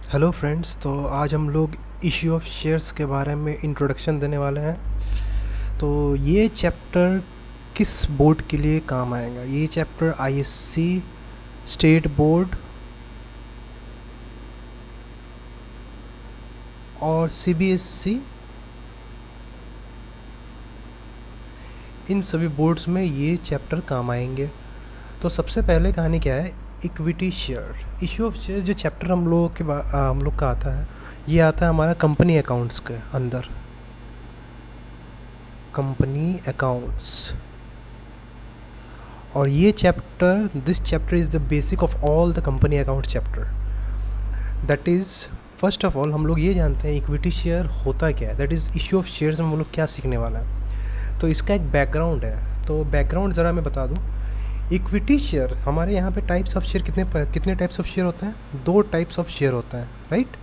Hello friends, तो आज हम लोग इश्यू ऑफ शेयर्स के बारे में इंट्रोडक्शन देने वाले हैं। तो ये चैप्टर किस बोर्ड के लिए काम आएगा? ये चैप्टर आईएससी, स्टेट बोर्ड और सीबीएसई, इन सभी बोर्ड्स में ये चैप्टर काम आएंगे। तो सबसे पहले कहानी क्या है, equity share. Issue of share जो चैप्टर हम लोग का आता है, ये आता है हमारा कंपनी अकाउंट्स के अंदर। कंपनी अकाउंट्स, और ये chapter, this chapter is the basic of all the company account chapter. That is, first of all हम लोग ये जानते हैं इक्विटी शेयर होता क्या है। That is issue of shares में हम लोग क्या सीखने वाला है। तो इसका एक बैकग्राउंड है, तो बैकग्राउंड ज़रा मैं बता दूँ। इक्विटी शेयर, हमारे यहाँ पे टाइप्स ऑफ शेयर कितने टाइप्स ऑफ शेयर होते हैं? 2 टाइप्स ऑफ शेयर होता है, right.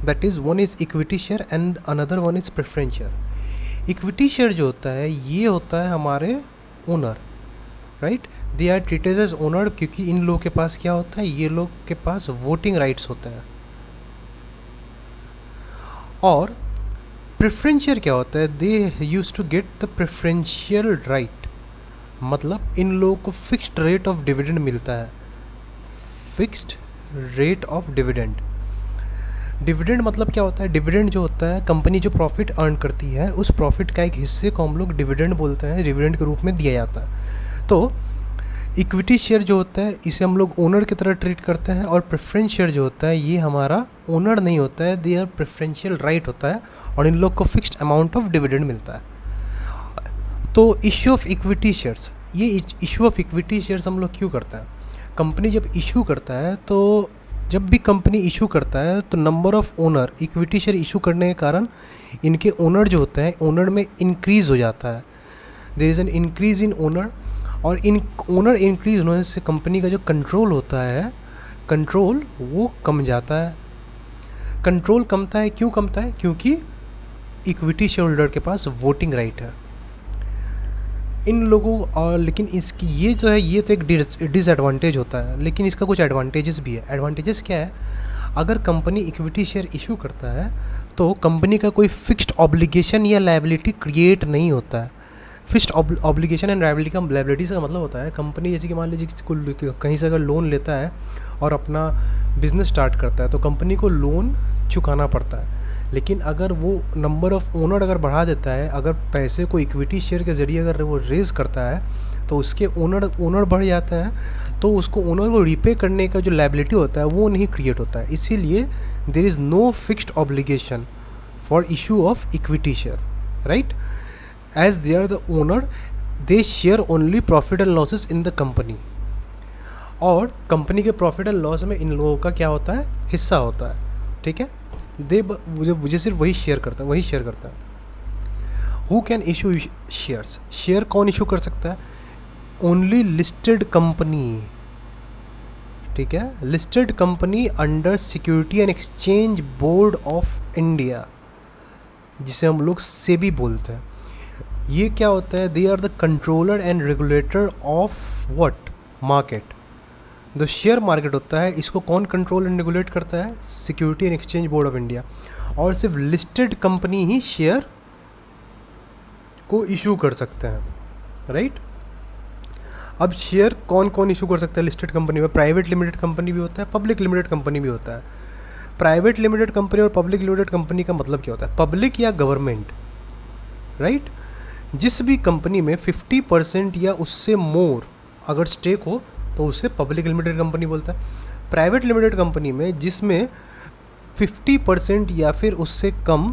That is, one is equity share and another one is preference share. Equity share जो होता है ये होता है हमारे owner, right. They are treated as owner, क्योंकि इन लोगों के पास क्या होता है, ये लोग के पास वोटिंग राइट्स होते हैं। और प्रेफरेंस शेयर क्या होता है, they use to get the preferential right, मतलब इन लोगों को फिक्स्ड रेट ऑफ डिविडेंड मिलता है। Fixed rate of dividend, dividend मतलब क्या होता है? डिविडेंड जो होता है, कंपनी जो प्रॉफिट अर्न करती है उस प्रॉफिट का एक हिस्से को हम लोग डिविडेंड बोलते हैं, डिविडेंड के रूप में दिया जाता है। तो इक्विटी शेयर जो होता है इसे हम लोग ओनर की तरह ट्रीट करते हैं, और प्रेफरेंस शेयर जो होता है ये हमारा ओनर नहीं होता है, देयर प्रेफरेंशियल राइट होता है, और इन लोग को फिक्स्ड अमाउंट ऑफ डिविडेंड मिलता है। तो इश्यू ऑफ इक्विटी शेयर्स, ये इशू ऑफ इक्विटी शेयर्स हम लोग क्यों करते हैं? कंपनी जब इशू करता है, तो जब भी कंपनी इशू करता है तो number of owner equity share issue करने के कारण इनके ओनर जो होते हैं, ओनर में इंक्रीज़ हो जाता है। There is an increase in owner, और इन ओनर इंक्रीज होने से कंपनी का जो कंट्रोल होता है, कंट्रोल वो कम जाता है। कंट्रोल कमता है, क्यों कमता है? क्योंकि इक्विटी शेयर होल्डर के पास वोटिंग राइट है इन लोगों। और लेकिन इसकी ये जो है, ये तो एक डिसएडवांटेज होता है, लेकिन इसका कुछ एडवांटेजेस भी है। एडवांटेजेस क्या है? अगर कंपनी इक्विटी शेयर इशू करता है तो कंपनी का कोई फिक्स्ड ऑब्लिगेशन या लायबिलिटी क्रिएट नहीं होता है। फिक्स्ड ऑब्लिगेशन एंड लायबिलिटी का मतलब होता है, कंपनी जैसे कि मान लीजिए कहीं से अगर लोन लेता है और अपना बिजनेस स्टार्ट करता है, तो कंपनी को लोन चुकाना पड़ता है। लेकिन अगर वो नंबर ऑफ़ ओनर अगर बढ़ा देता है, अगर पैसे को इक्विटी शेयर के ज़रिए अगर वो रेज़ करता है, तो उसके ओनर बढ़ जाता है, तो उसको ओनर को रीपे करने का जो लायबिलिटी होता है वो नहीं क्रिएट होता है। इसीलिए there is no fixed obligation for issue of equity share, right. As they are the owner, they share only profit and losses in the company, और कंपनी के प्रॉफिट एंड लॉस में इन लोगों का क्या होता है? हिस्सा होता है, ठीक है। मुझे सिर्फ वही शेयर करता है। Who can issue shares? Share कौन इशू कर सकता है? ओनली लिस्टेड कंपनी, ठीक है। Listed company under security and exchange board of India, जिसे हम लोग सेबी बोलते हैं। ये क्या होता है? They are the controller and regulator of what? Market. जो शेयर मार्केट होता है इसको कौन कंट्रोल एंड रेगुलेट करता है? Security and exchange board of India. और सिर्फ लिस्टेड कंपनी ही शेयर को इशू कर सकते हैं, राइट। अब शेयर कौन कौन इशू कर सकता है लिस्टेड कंपनी में? प्राइवेट लिमिटेड कंपनी भी होता है, पब्लिक लिमिटेड कंपनी भी होता है। प्राइवेट लिमिटेड कंपनी और पब्लिक लिमिटेड कंपनी का मतलब क्या होता है? पब्लिक या गवर्नमेंट, राइट। जिस भी कंपनी में 50% या उससे मोर अगर स्टेक हो तो उसे पब्लिक लिमिटेड कंपनी बोलता है। प्राइवेट लिमिटेड कंपनी में जिसमें 50% या फिर उससे कम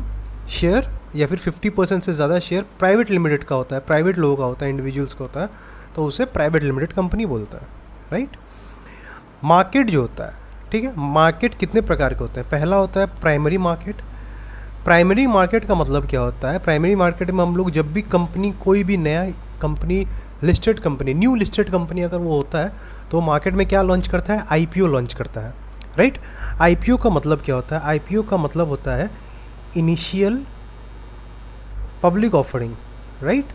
शेयर या फिर 50% से ज़्यादा शेयर प्राइवेट लिमिटेड का होता है, प्राइवेट लोगों का होता है, इंडिविजुअल्स का होता है, तो उसे प्राइवेट लिमिटेड कंपनी बोलता है, राइट। मार्केट जो होता है, ठीक है, मार्केट कितने प्रकार के होते हैं? पहला होता है प्राइमरी मार्केट। प्राइमरी मार्केट का मतलब क्या होता है? प्राइमरी मार्केट में हम लोग जब भी कंपनी, कोई भी नया company, listed company, new listed company अगर वो होता है तो मार्केट में क्या लॉन्च करता है? आईपीओ लॉन्च करता है, राइट। आईपीओ का मतलब क्या होता है? आईपीओ का मतलब होता है इनिशियल पब्लिक ऑफरिंग, राइट।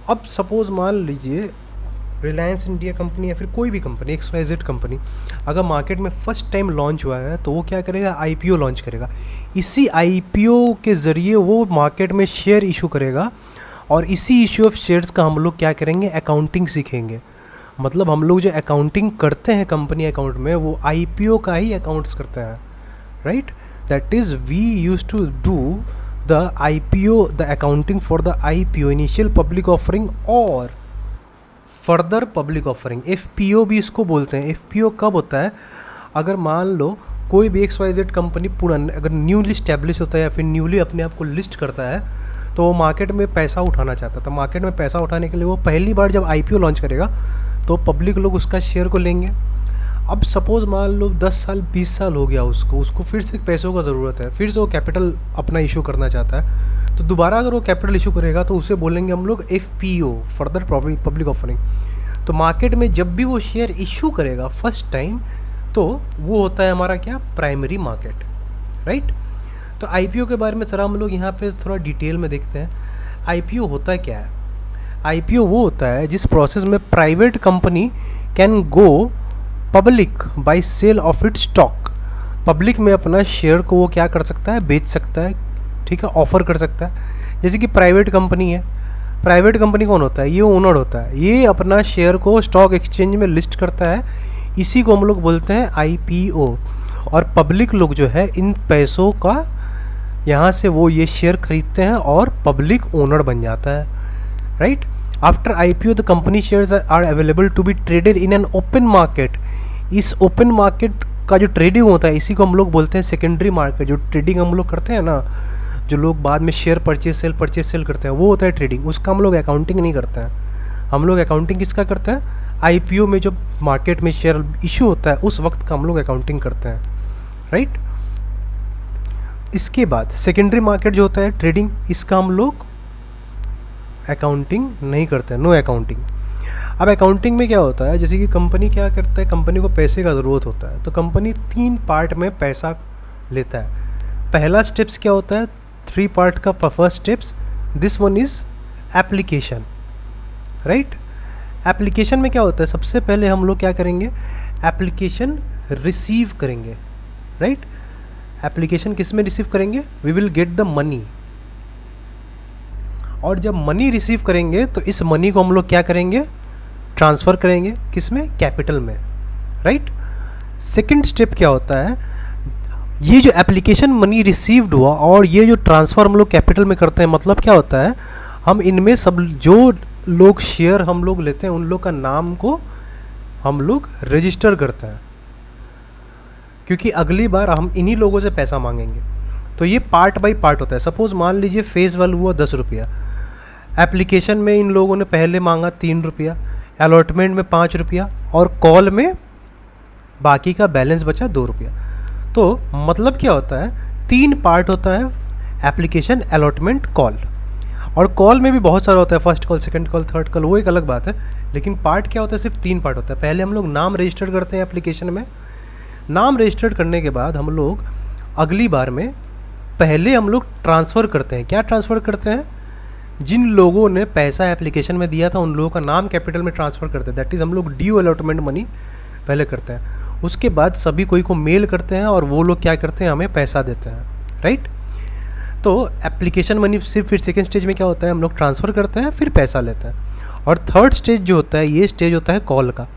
अब सपोज मान लीजिए रिलायंस इंडिया कंपनी या फिर कोई भी कंपनी, XYZ कंपनी अगर मार्केट में फर्स्ट टाइम लॉन्च हुआ है तो वो क्या करेगा, IPO लॉन्च करेगा। इसी IPO के ज़रिए वो मार्केट में शेयर इशू करेगा और इसी इशू ऑफ शेयर्स का हम लोग क्या करेंगे, अकाउंटिंग सीखेंगे। मतलब हम लोग जो अकाउंटिंग करते हैं कंपनी अकाउंट में वो IPO का ही अकाउंट्स करते हैं, right. That is we use to do the IPO, the accounting for the IPO, initial public offering और फर्दर पब्लिक ऑफरिंग। FPO भी इसको बोलते हैं। FPO कब होता है, अगर मान लो कोई भी XYZ कंपनी अगर न्यूली स्टैब्लिश होता है या फिर न्यूली अपने आप को लिस्ट करता है तो वो मार्केट में पैसा उठाना चाहता था। मार्केट में पैसा उठाने के लिए वो पहली बार जब IPO लॉन्च करेगा तो पब्लिक लोग उसका शेयर को लेंगे। अब सपोज़ मान लो 10 साल 20 साल हो गया उसको फिर से पैसों का ज़रूरत है, फिर से वो कैपिटल अपना इशू करना चाहता है, तो दोबारा अगर वो कैपिटल इशू करेगा तो उसे बोलेंगे हम लोग FPO, फर्दर पब्लिक ऑफरिंग। तो मार्केट में जब भी वो शेयर इशू करेगा फर्स्ट टाइम तो वो होता है हमारा क्या, प्राइमरी मार्केट, राइट। तो IPO के बारे में थोड़ा हम लोग यहाँ पे थोड़ा डिटेल में देखते हैं। IPO होता क्या है। IPO वो होता है जिस प्रोसेस में private company can go public by sale of it stock. Public में अपना शेयर को वो क्या कर सकता है, बेच सकता है, ठीक है, ऑफर कर सकता है। जैसे कि प्राइवेट कंपनी है, प्राइवेट कंपनी कौन होता है, ये ओनर होता है, ये अपना शेयर को स्टॉक एक्सचेंज में लिस्ट करता है, इसी को हम लोग बोलते हैं IPO। और पब्लिक लोग जो है इन पैसों का यहाँ से वो ये शेयर खरीदते हैं और पब्लिक ओनर बन जाता है, right. After IPO the company shares are available to be traded in an open market. इस ओपन मार्केट का जो ट्रेडिंग होता है इसी को हम लोग बोलते हैं सेकेंडरी मार्केट। जो ट्रेडिंग हम लोग करते हैं ना, जो लोग बाद में शेयर परचेज सेल करते हैं, वो होता है ट्रेडिंग। उसका हम लोग अकाउंटिंग नहीं करते हैं। हम लोग अकाउंटिंग किसका करते हैं, IPO में जो मार्केट में शेयर इशू होता है उस वक्त का हम लोग अकाउंटिंग करते हैं, राइट। इसके बाद सेकेंडरी मार्केट जो होता है ट्रेडिंग, इसका हम लोग अकाउंटिंग नहीं करते हैं, नो अकाउंटिंग। अब अकाउंटिंग में क्या होता है, जैसे कि कंपनी क्या करता है, कंपनी को पैसे का ज़रूरत होता है तो कंपनी 3 पार्ट में पैसा लेता है। पहला स्टेप्स क्या होता है, 3 पार्ट का first steps, this one is application, right. Application में क्या होता है, सबसे पहले हम लोग क्या करेंगे, एप्लीकेशन रिसीव करेंगे, राइट। एप्लीकेशन किस में रिसीव करेंगे, we will get the money. और जब मनी रिसीव करेंगे तो इस मनी को हम लोग क्या करेंगे, ट्रांसफ़र करेंगे, किस में, कैपिटल में, राइट। सेकंड स्टेप क्या होता है, ये जो एप्लीकेशन मनी रिसीव्ड हुआ और ये जो ट्रांसफ़र हम लोग कैपिटल में करते हैं, मतलब क्या होता है, हम इनमें सब जो लोग शेयर हम लोग लेते हैं उन लोग का नाम को हम लोग रजिस्टर करते हैं, क्योंकि अगली बार हम इन्हीं लोगों से पैसा मांगेंगे। तो ये पार्ट बाय पार्ट होता है। सपोज़ मान लीजिए फेस वैल्यू हुआ 10 रुपया, एप्लीकेशन में इन लोगों ने पहले मांगा 3 रुपया, अलॉटमेंट में 5 रुपया और कॉल में बाकी का बैलेंस बचा 2 रुपया। तो मतलब क्या होता है, 3 पार्ट होता है, एप्लीकेशन, अलॉटमेंट, कॉल। और कॉल में भी बहुत सारा होता है, first call, second call, third call, वो एक अलग बात है। लेकिन पार्ट क्या होता है, सिर्फ 3 पार्ट होता है। पहले हम लोग नाम रजिस्टर करते हैं एप्लीकेशन में, नाम रजिस्टर करने के बाद हम लोग अगली बार में पहले हम लोग ट्रांसफ़र करते हैं। क्या ट्रांसफ़र करते हैं, जिन लोगों ने पैसा एप्लीकेशन में दिया था उन लोगों का नाम कैपिटल में ट्रांसफ़र करते हैं, दैट इज़ हम लोग ड्यू अलॉटमेंट मनी पहले करते हैं। उसके बाद सभी कोई को मेल करते हैं और वो लोग क्या करते हैं, हमें पैसा देते हैं, राइट। तो एप्लीकेशन मनी सिर्फ फिर सेकेंड स्टेज में क्या होता है, हम लोग ट्रांसफ़र करते हैं फिर पैसा लेते हैं। और थर्ड स्टेज जो होता है, ये स्टेज होता है कॉल का।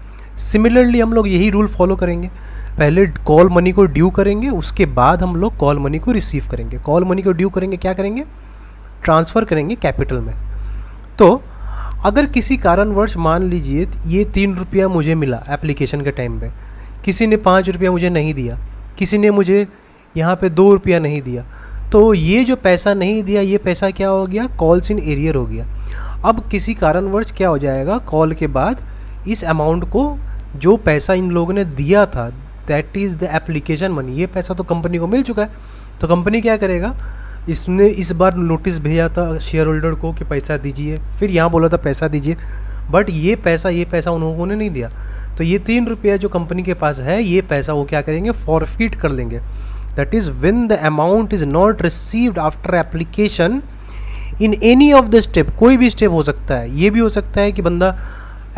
सिमिलरली हम लोग यही रूल फॉलो करेंगे, पहले कॉल मनी को ड्यू करेंगे, उसके बाद हम लोग कॉल मनी को रिसीव करेंगे। कॉल मनी को ड्यू करेंगे, क्या करेंगे, ट्रांसफ़र करेंगे कैपिटल में। तो अगर किसी कारणवश मान लीजिए ये 3 रुपया मुझे मिला एप्लीकेशन के टाइम पे, किसी ने 5 रुपया मुझे नहीं दिया, किसी ने मुझे यहाँ पे 2 रुपया नहीं दिया, तो ये जो पैसा नहीं दिया ये पैसा क्या हो गया, कॉल्स इन एरियर हो गया। अब किसी कारणवश क्या हो जाएगा, कॉल के बाद इस अमाउंट को जो पैसा इन लोगों ने दिया था, that is the application money, ये पैसा तो कंपनी को मिल चुका है। तो कंपनी क्या करेगा, इसने इस बार नोटिस भेजा था शेयर होल्डर को कि पैसा दीजिए, फिर यहाँ बोला था पैसा दीजिए, बट ये पैसा उन लोगों ने नहीं दिया। तो ये 3 रुपया जो कंपनी के पास है, ये पैसा वो क्या करेंगे, फॉरफिट कर लेंगे। That is when the amount is not received after application in any of the step. कोई भी स्टेप हो सकता है, ये भी हो सकता है कि बंदा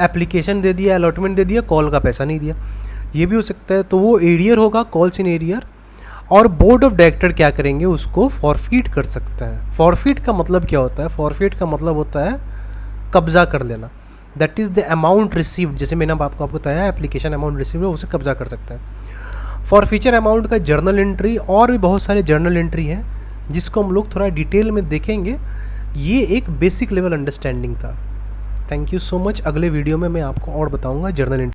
एप्लीकेशन दे दिया, अलॉटमेंट दे दिया, कॉल का पैसा नहीं दिया, ये भी हो सकता है। तो वो एरियर होगा, कॉल्स इन एरियर। और बोर्ड ऑफ डायरेक्टर क्या करेंगे, उसको फॉरफीट कर सकते हैं। फॉरफीट का मतलब क्या होता है? फॉरफीट का मतलब होता है कब्जा कर लेना। That is the amount received, जैसे मैंने आपको बताया एप्लीकेशन अमाउंट रिसीव्ड है, उसे कब्जा कर सकते हैं। फॉरफीचर अमाउंट का जर्नल एंट्री और भी बहुत सारे जर्नल एंट्री हैं जिसको हम लोग थोड़ा डिटेल में देखेंगे। ये एक बेसिक लेवल अंडरस्टैंडिंग था। Thank you so much. अगले वीडियो में मैं आपको और बताऊंगा जर्नल एंट्री।